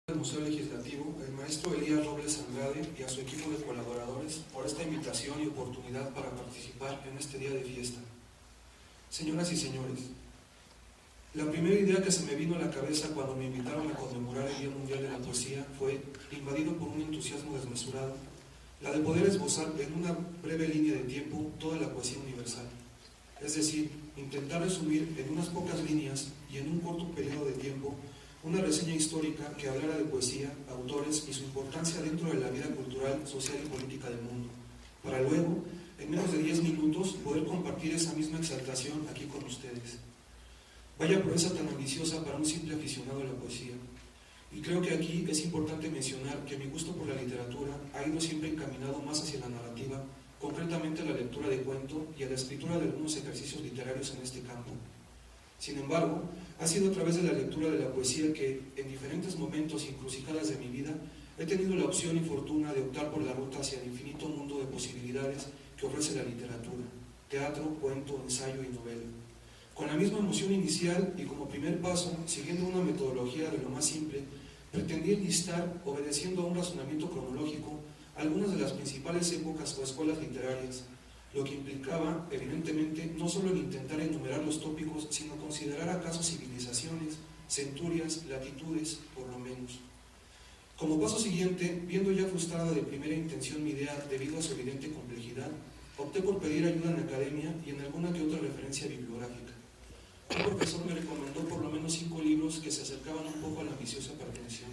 Del Museo Legislativo, el maestro Elías Robles Andrade y a su equipo de colaboradores por esta invitación y oportunidad para participar en este día de fiesta. Señoras y señores, la primera idea que se me vino a la cabeza cuando me invitaron a conmemorar el Día Mundial de la Poesía fue, invadido por un entusiasmo desmesurado, la de poder esbozar en una breve línea de tiempo toda la poesía universal. Es decir, intentar resumir en unas pocas líneas y en un corto periodo de tiempo una reseña histórica que hablara de poesía, autores y su importancia dentro de la vida cultural, social y política del mundo, para luego, en menos de 10 minutos, poder compartir esa misma exaltación aquí con ustedes. Vaya proeza tan ambiciosa para un simple aficionado a la poesía. Y creo que aquí es importante mencionar que mi gusto por la literatura ha ido siempre encaminado más hacia la narrativa, concretamente a la lectura de cuento y a la escritura de algunos ejercicios literarios en este campo. Sin embargo, ha sido a través de la lectura de la poesía que, en diferentes momentos y encrucijadas de mi vida, he tenido la opción y fortuna de optar por la ruta hacia el infinito mundo de posibilidades que ofrece la literatura, teatro, cuento, ensayo y novela. Con la misma emoción inicial y como primer paso, siguiendo una metodología de lo más simple, pretendí enlistar, obedeciendo a un razonamiento cronológico, algunas de las principales épocas o escuelas literarias, lo que implicaba, evidentemente, no solo el intentar enumerar los tópicos, sino considerar acaso civilizaciones, centurias, latitudes, por lo menos. Como paso siguiente, viendo ya frustrada de primera intención mi idea debido a su evidente complejidad, opté por pedir ayuda en la academia y en alguna que otra referencia bibliográfica. Un profesor me recomendó por lo menos 5 libros que se acercaban un poco a la ambiciosa pretensión.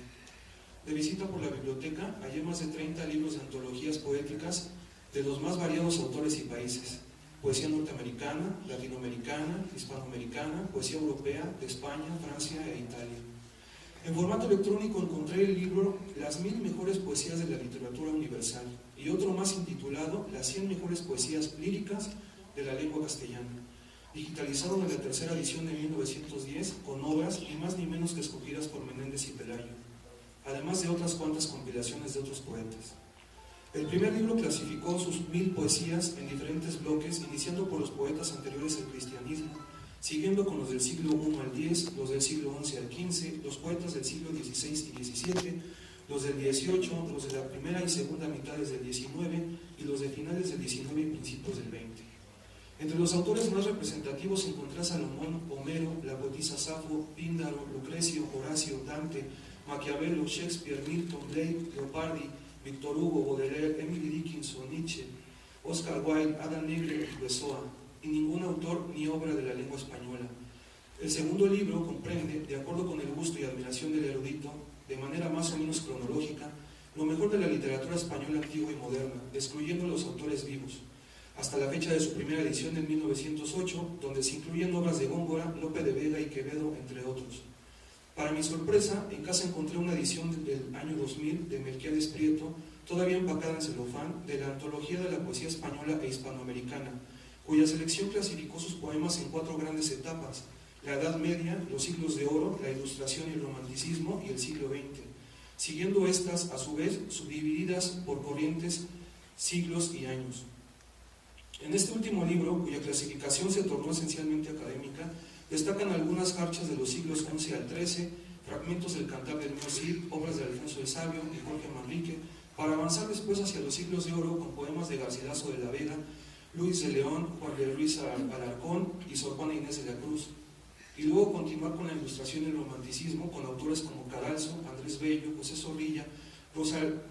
De visita por la biblioteca, hallé más de 30 libros de antologías poéticas de los más variados autores y países: poesía norteamericana, latinoamericana, hispanoamericana, poesía europea, de España, Francia e Italia. En formato electrónico encontré el libro Las 1000 mejores poesías de la literatura universal y otro más intitulado Las 100 mejores poesías líricas de la lengua castellana, digitalizado en la tercera edición de 1910 con obras ni más ni menos que escogidas por Menéndez y Pelayo, además de otras cuantas compilaciones de otros poetas. El primer libro clasificó sus 1000 poesías en diferentes bloques, iniciando por los poetas anteriores al cristianismo, siguiendo con los del siglo I al X, los del siglo XI al XV, los poetas del siglo XVI y XVII, los del XVIII, los de la primera y segunda mitades del XIX y los de finales del XIX y principios del XX. Entre los autores más representativos encontré a Salomón, Homero, la poetisa Safo, Píndaro, Lucrecio, Horacio, Dante, Maquiavelo, Shakespeare, Milton, Blake, Leopardi, Victor Hugo, Baudelaire, Emily Dickinson, Nietzsche, Oscar Wilde, Adam Negre y Pessoa, y ningún autor ni obra de la lengua española. El segundo libro comprende, de acuerdo con el gusto y admiración del erudito, de manera más o menos cronológica, lo mejor de la literatura española antigua y moderna, excluyendo los autores vivos, hasta la fecha de su primera edición en 1908, donde se incluyen obras de Góngora, Lope de Vega y Quevedo, entre otros. Para mi sorpresa, en casa encontré una edición del año 2000 de Melquiades Prieto, todavía empacada en celofán, de la antología de la poesía española e hispanoamericana, cuya selección clasificó sus poemas en 4 grandes etapas: la Edad Media, los siglos de oro, la Ilustración y el Romanticismo y el siglo XX, siguiendo estas, a su vez, subdivididas por corrientes, siglos y años. En este último libro, cuya clasificación se tornó esencialmente académica, destacan algunas jarchas de los siglos XI al XIII, fragmentos del Cantar del Niño Cid, obras de Alfonso el Sabio y Jorge Manrique, para avanzar después hacia los siglos de oro con poemas de Garcilaso de la Vega, Luis de León, Juan de Ruiz Alarcón y Sor Juana Inés de la Cruz, y luego continuar con la Ilustración y el Romanticismo con autores como Cadalso, Andrés Bello, José Zorrilla,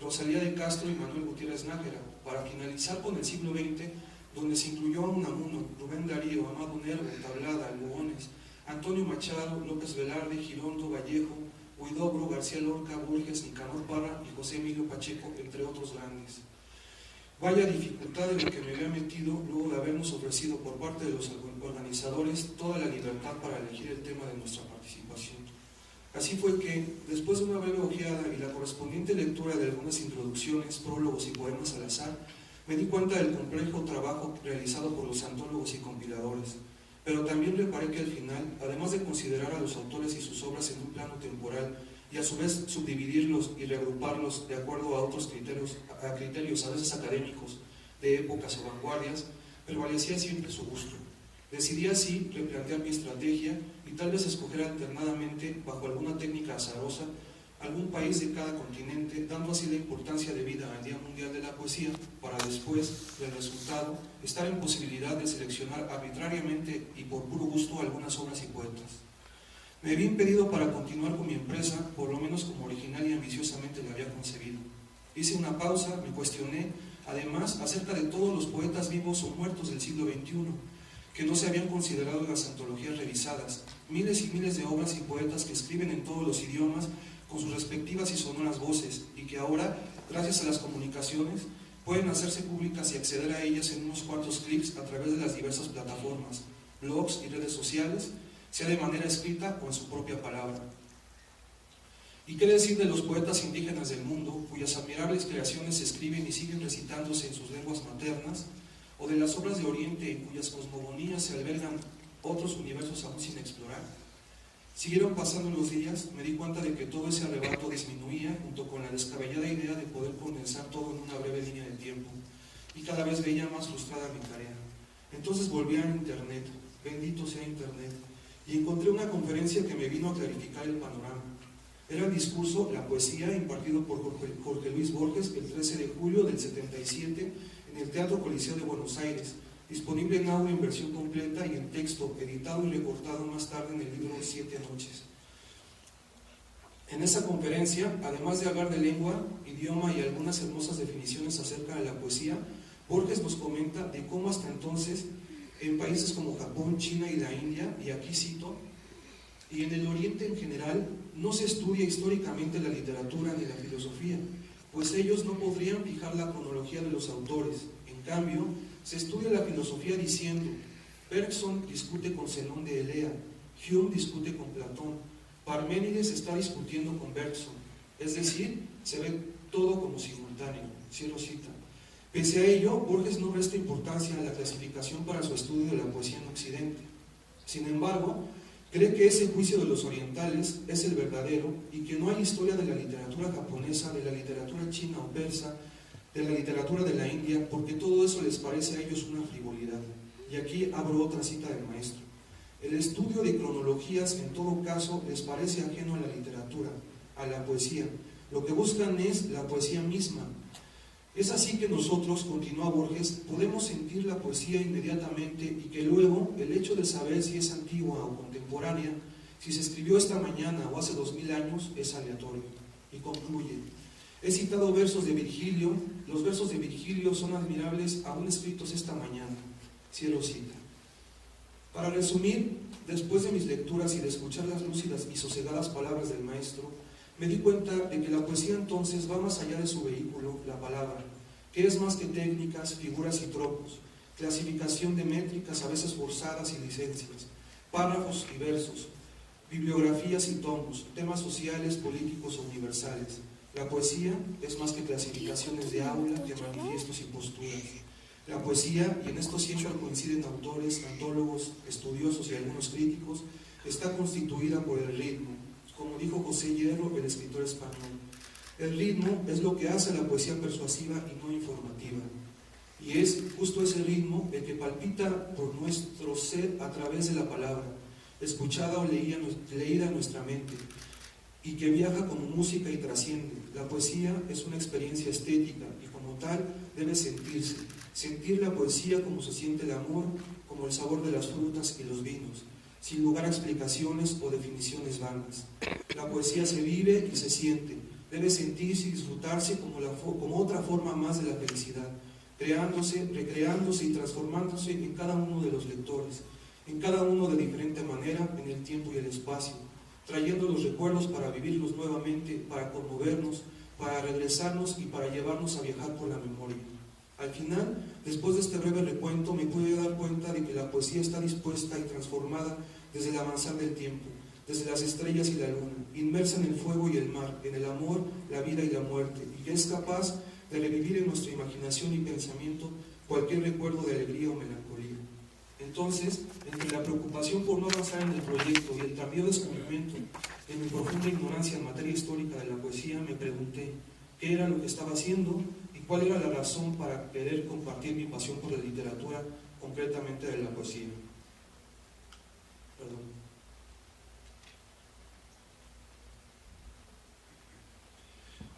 Rosalía de Castro y Manuel Gutiérrez Nájera, para finalizar con el siglo XX, donde se incluyó a Unamuno, Rubén Darío, Amado Nervo, Tablada, Lugones, Antonio Machado, López Velarde, Girondo, Vallejo, Huidobro, García Lorca, Borges, Nicanor Parra y José Emilio Pacheco, entre otros grandes. Vaya dificultad en la que me había metido luego de habernos ofrecido por parte de los organizadores toda la libertad para elegir el tema de nuestra participación. Así fue que, después de una breve ojeada y la correspondiente lectura de algunas introducciones, prólogos y poemas al azar, me di cuenta del complejo trabajo realizado por los antólogos y compiladores, pero también reparé que al final, además de considerar a los autores y sus obras en un plano temporal y a su vez subdividirlos y reagruparlos de acuerdo a otros criterios a veces académicos, de épocas o vanguardias, prevalecía siempre su gusto. Decidí así replantear mi estrategia y tal vez escoger alternadamente, bajo alguna técnica azarosa, algún país de cada continente, dando así la importancia debida al Día Mundial de la Poesía, para después del resultado estar en posibilidad de seleccionar arbitrariamente y por puro gusto algunas obras y poetas. Me vi impedido para continuar con mi empresa, por lo menos como original y ambiciosamente la había concebido. Hice una pausa, me cuestioné, además, acerca de todos los poetas vivos o muertos del siglo XXI, que no se habían considerado en las antologías revisadas, miles y miles de obras y poetas que escriben en todos los idiomas, con sus respectivas y sonoras voces, y que ahora, gracias a las comunicaciones, pueden hacerse públicas y acceder a ellas en unos cuantos clics a través de las diversas plataformas, blogs y redes sociales, sea de manera escrita o en su propia palabra. ¿Y qué decir de los poetas indígenas del mundo, cuyas admirables creaciones se escriben y siguen recitándose en sus lenguas maternas, o de las obras de Oriente en cuyas cosmogonías se albergan otros universos aún sin explorar? Siguieron pasando los días, me di cuenta de que todo ese arrebato disminuía junto con la descabellada idea de poder condensar todo en una breve línea de tiempo, y cada vez veía más frustrada mi tarea. Entonces volví a Internet, bendito sea Internet, y encontré una conferencia que me vino a clarificar el panorama. Era el discurso La Poesía, impartido por Jorge Luis Borges el 13 de julio del 77 en el Teatro Coliseo de Buenos Aires, disponible en audio en versión completa y en texto, editado y recortado más tarde en el libro Siete Noches. En esa conferencia, además de hablar de lengua, idioma y algunas hermosas definiciones acerca de la poesía, Borges nos comenta de cómo hasta entonces, en países como Japón, China y la India, y aquí cito, y en el Oriente en general, no se estudia históricamente la literatura ni la filosofía, pues ellos no podrían fijar la cronología de los autores. En cambio, se estudia la filosofía diciendo, Bergson discute con Zenón de Elea, Hume discute con Platón, Parménides está discutiendo con Bergson, es decir, se ve todo como simultáneo, cierro cita. Pese a ello, Borges no resta importancia a la clasificación para su estudio de la poesía en Occidente. Sin embargo, cree que ese juicio de los orientales es el verdadero y que no hay historia de la literatura japonesa, de la literatura china o persa, de la literatura de la India, porque todo eso les parece a ellos una frivolidad. Y aquí abro otra cita del maestro. El estudio de cronologías, en todo caso, les parece ajeno a la literatura, a la poesía. Lo que buscan es la poesía misma. Es así que nosotros, continúa Borges, podemos sentir la poesía inmediatamente y que luego el hecho de saber si es antigua o contemporánea, si se escribió esta mañana o hace 2000 años, es aleatorio. Y concluye, he citado versos de Virgilio, los versos de Virgilio son admirables aún escritos esta mañana. Cierro cita. Para resumir, después de mis lecturas y de escuchar las lúcidas y sosegadas palabras del maestro, me di cuenta de que la poesía entonces va más allá de su vehículo, la palabra, que es más que técnicas, figuras y tropos, clasificación de métricas a veces forzadas y licencias, párrafos y versos, bibliografías y tomos, temas sociales, políticos o universales. La poesía es más que clasificaciones de aula, de manifiestos y posturas. La poesía, y en esto siempre coinciden autores, antólogos, estudiosos y algunos críticos, está constituida por el ritmo, como dijo José Hierro, el escritor español. El ritmo es lo que hace a la poesía persuasiva y no informativa. Y es justo ese ritmo el que palpita por nuestro ser a través de la palabra, escuchada o leída en nuestra mente, y que viaja como música y trasciende. La poesía es una experiencia estética y como tal debe sentirse. Sentir la poesía como se siente el amor, como el sabor de las frutas y los vinos, sin lugar a explicaciones o definiciones vanas. La poesía se vive y se siente, debe sentirse y disfrutarse como otra forma más de la felicidad, creándose, recreándose y transformándose en cada uno de los lectores, en cada uno de diferente manera en el tiempo y el espacio, trayendo los recuerdos para vivirlos nuevamente, para conmovernos, para regresarnos y para llevarnos a viajar por la memoria. Al final, después de este breve recuento, me pude dar cuenta de que la poesía está dispuesta y transformada desde el avanzar del tiempo, desde las estrellas y la luna, inmersa en el fuego y el mar, en el amor, la vida y la muerte, y que es capaz de revivir en nuestra imaginación y pensamiento cualquier recuerdo de alegría o melancolía. Entonces, entre la preocupación por no avanzar en el proyecto y el tardío descubrimiento de mi profunda ignorancia en materia histórica de la poesía, me pregunté qué era lo que estaba haciendo y cuál era la razón para querer compartir mi pasión por la literatura, concretamente de la poesía. Perdón.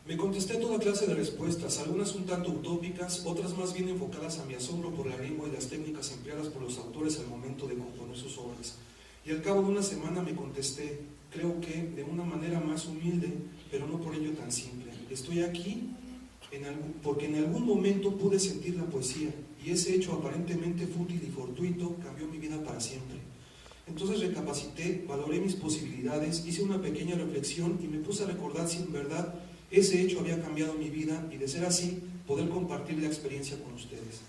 Me contesté toda clase de respuestas, algunas un tanto utópicas, otras más bien enfocadas a mi asombro por la lengua y las técnicas empleadas por los autores al momento de componer sus obras. Y al cabo de una semana me contesté, creo que de una manera más humilde, pero no por ello tan simple. Estoy aquí porque en algún momento pude sentir la poesía, y ese hecho aparentemente fútil y fortuito cambió mi vida para siempre. Entonces recapacité, valoré mis posibilidades, hice una pequeña reflexión y me puse a recordar si en verdad ese hecho había cambiado mi vida y, de ser así, poder compartir la experiencia con ustedes.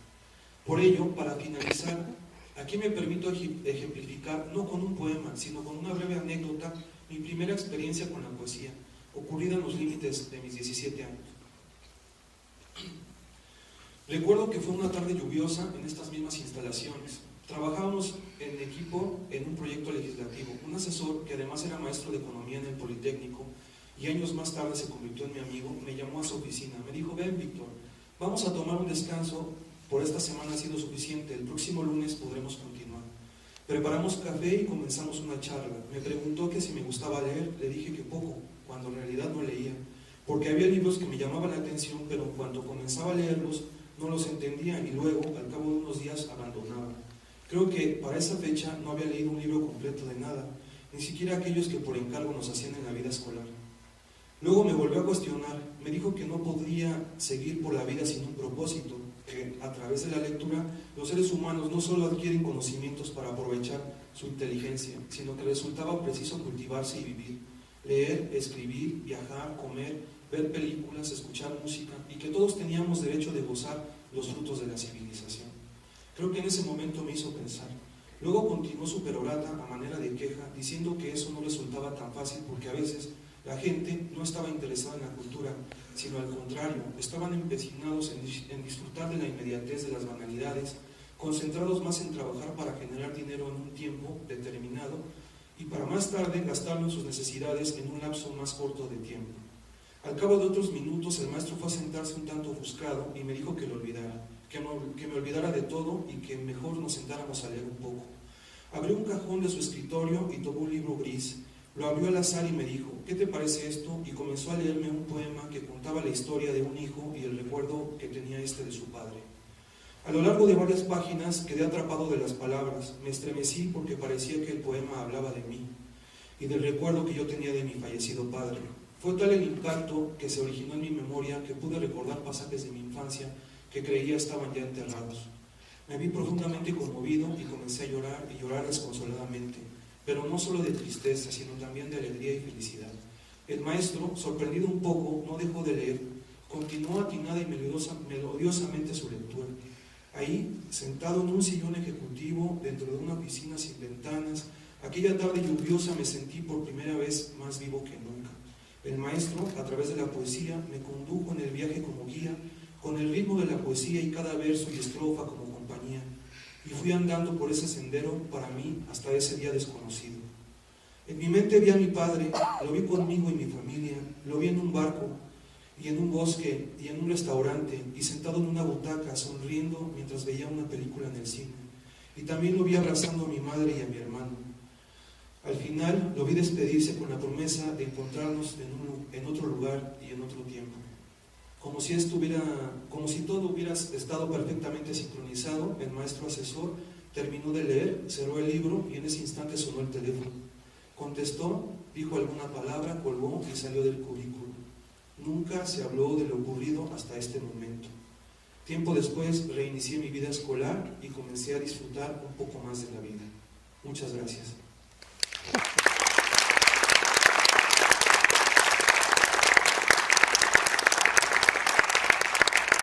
Por ello, para finalizar, aquí me permito ejemplificar, no con un poema, sino con una breve anécdota, mi primera experiencia con la poesía, ocurrida en los límites de mis 17 años. Recuerdo que fue una tarde lluviosa en estas mismas instalaciones. Trabajábamos en equipo en un proyecto legislativo. Un asesor, que además era maestro de economía en el Politécnico y años más tarde se convirtió en mi amigo, me llamó a su oficina. Me dijo: ven, Víctor, vamos a tomar un descanso, por esta semana ha sido suficiente, el próximo lunes podremos continuar. Preparamos café y comenzamos una charla. Me preguntó que si me gustaba leer, le dije que poco, cuando en realidad no leía, porque había libros que me llamaban la atención, pero en cuanto comenzaba a leerlos no los entendía y luego, al cabo de unos días, abandonaba. Creo que para esa fecha no había leído un libro completo de nada, ni siquiera aquellos que por encargo nos hacían en la vida escolar. Luego me volvió a cuestionar, me dijo que no podría seguir por la vida sin un propósito, que a través de la lectura los seres humanos no solo adquieren conocimientos para aprovechar su inteligencia, sino que resultaba preciso cultivarse y vivir, leer, escribir, viajar, comer, ver películas, escuchar música, y que todos teníamos derecho de gozar los frutos de la civilización. Creo que en ese momento me hizo pensar. Luego continuó su perorata a manera de queja, diciendo que eso no resultaba tan fácil porque a veces la gente no estaba interesada en la cultura, sino al contrario, estaban empecinados en disfrutar de la inmediatez de las banalidades, concentrados más en trabajar para generar dinero en un tiempo determinado y para más tarde gastarlo en sus necesidades en un lapso más corto de tiempo. Al cabo de otros minutos, el maestro fue a sentarse un tanto ofuscado y me dijo que lo olvidara, que me olvidara de todo y que mejor nos sentáramos a leer un poco. Abrió un cajón de su escritorio y tomó un libro gris. Lo abrió al azar y me dijo: ¿qué te parece esto? Y comenzó a leerme un poema que contaba la historia de un hijo y el recuerdo que tenía este de su padre. A lo largo de varias páginas quedé atrapado de las palabras. Me estremecí porque parecía que el poema hablaba de mí y del recuerdo que yo tenía de mi fallecido padre. Fue tal el impacto que se originó en mi memoria que pude recordar pasajes de mi infancia que creía estaban ya enterrados. Me vi profundamente conmovido y comencé a llorar desconsoladamente, pero no solo de tristeza, sino también de alegría y felicidad. El maestro, sorprendido un poco, no dejó de leer, continuó atinada y melodiosamente su lectura. Ahí, sentado en un sillón ejecutivo, dentro de una oficina sin ventanas, aquella tarde lluviosa me sentí por primera vez más vivo que nunca. El maestro, a través de la poesía, me condujo en el viaje como guía, con el ritmo de la poesía y cada verso y estrofa como compañía, y fui andando por ese sendero para mí hasta ese día desconocido. En mi mente vi a mi padre, lo vi conmigo y mi familia, lo vi en un barco y en un bosque y en un restaurante y sentado en una butaca sonriendo mientras veía una película en el cine, y también lo vi abrazando a mi madre y a mi hermano. Al final lo vi despedirse con la promesa de encontrarnos en otro lugar y en otro tiempo. Como si todo hubiera estado perfectamente sincronizado, el maestro asesor terminó de leer, cerró el libro y en ese instante sonó el teléfono. Contestó, dijo alguna palabra, colgó y salió del cubículo. Nunca se habló de lo ocurrido hasta este momento. Tiempo después reinicié mi vida escolar y comencé a disfrutar un poco más de la vida. Muchas gracias.